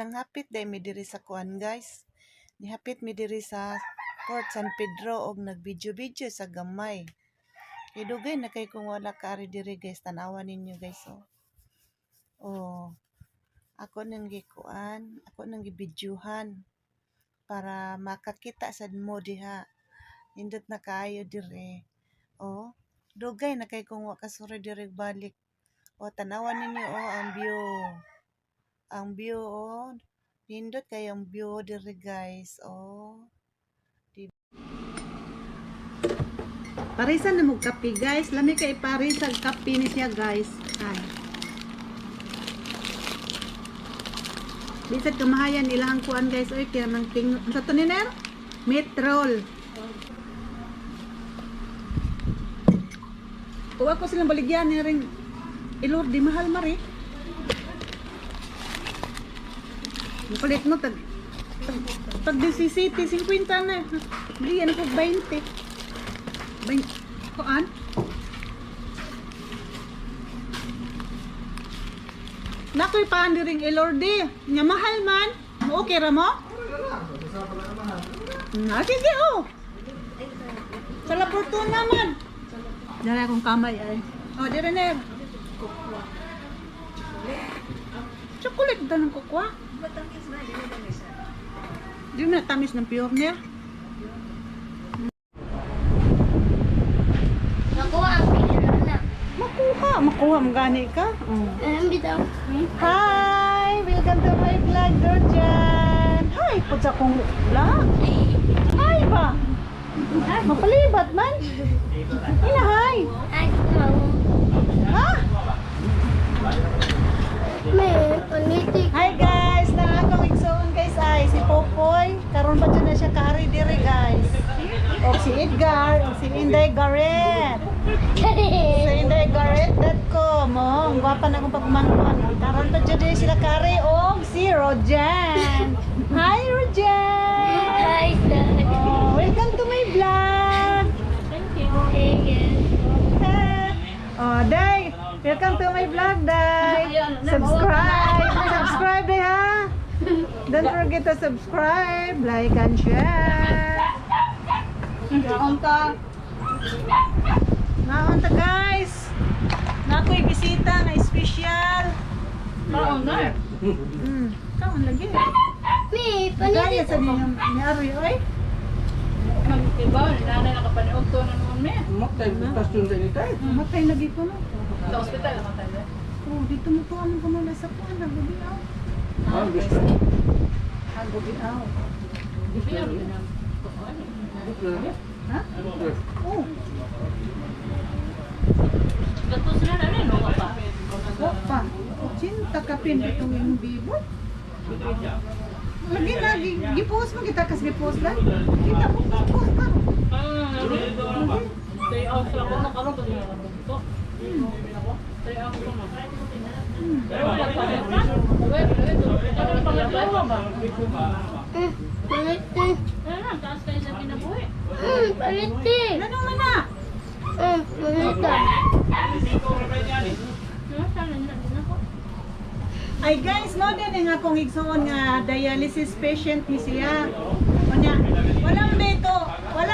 nang hapit day mi diri sa kuan guys. Nihapit mi diri sa Fort San Pedro og nagvideo-video sa gamay. Idugay na kay kung wala ka ari diri guys, tanawan ninyo guys oh. Oh. Ako nang gikuan, ako nang gibidyohan para makakita sad mo diha. Nindot na kaayo dire. Oh, dugay na kay kung wa ka suri diri balik. Oh, tanawan ninyo oh ang view. Ang view oh. Nindot kay ang view dire guys. Oh. Parisan na mo kape guys. Lami kay parisag kape ni siya guys. Ay. Bisag kamahayan ilang kuan guys. Oy kaya nang ting sa to ni ner? Metrol. O ako silang baligyan ni ring ilor di mahal mari. Palit mo tag 17 50 na. Bili ano ko 20. Kuan? Nakoy paan di ring ilordi. Nya mahal man. Okay ra mo? Sige oh. Sa La Fortuna man. Dala akong kamay ay. Oh, dire na. Chocolate daw ng kokwa. Matamis ba? Di ba tamis siya? Di na tamis ng pure niya. Nakuha ang pinira na. Makuha magani ka. Anong bitaw? Hi! Welcome to my vlog, Dorjan. Hi! Putsa kong vlog. Hi ba? Mapalibat man. Ina, hi! Ay, mau. Ha? May panitik. Hi guys! Na akong igsoon guys ay si Popoy. Karon pa dyan na siya kaari diri guys. O si Edgar, o si Inday Garrett. Sa indaygarrett.com. Oh, ang gwapa na akong pagmangkuan. Karon pa dyan sila kaari o si Rojan. Hi Rojan! Hi, sir. Oh, welcome to my vlog. Thank you. Thank you. Oh, Day. Welcome to my vlog, Day. Subscribe, Day, ha. Don't forget to subscribe, like, and share. Naon ta, guys. Nakoy bisita na special. Maon na. Kaon lagi. May Gaya panitik. sa ni Aroy, oy. Iba, nanay nakapanood to na naman me. Maktay, butas yun sa initay. Matay lagi ko no. Sa ospital naman tayo. Oh, dito mo to anong kumula sa kuan, gabi aw. Ah, gusto. Gabi aw. Bibiyar yun ang Ha? Oh, gatos na na rin, no pa. opa. Cinta kapin dito yung bibo. Lagi gipost mo kita kas gipost lang. Kita post ka. Stay out lang ako nakaroon kasi nakaroon ko. Stay out ko na. Panitik. Taas kayo sa kinabuhi. Panitik. Ano man na? Panitik. Ay guys, no din nga akong igsoon nga dialysis patient ni siya. Unya, wala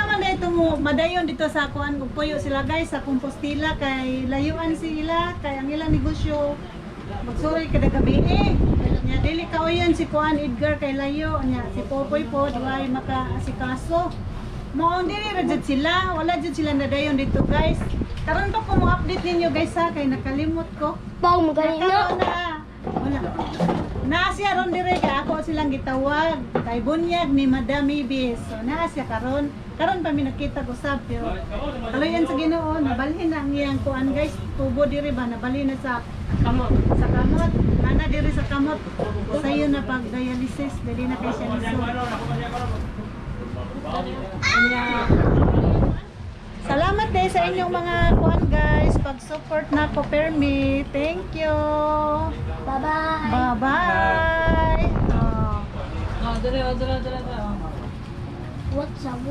man dito mo madayon dito sa kuan ug puyo sila guys sa Compostela kay layuan sila kay ang ilang negosyo magsuri kada gabi Nya dili kauyan si kuan Edgar kay layo nya si Popoy po duay makaasikaso. Mo dili ra jud sila, wala jud sila nadayon dito guys. Karon pa ko mo update ninyo guys ha kay nakalimot ko. Pau magaling na. Wala. Naasya ron dire kay ako silang gitawag kay bunyag ni Madam Ibis. So naasya karon pa mi nakita ko sab pero kalayan sa Ginoo nabalhin na ang iyang kuan guys tubo dire ba nabalhin na sa kamot nana dire sa kamot sayo na pag dialysis dili na kay siya lisod. Kanya salamat din sa inyong mga kuan guys pag-support na ko permi. Thank you. Bye-bye. Bye-bye. Oh. Dala. What's up?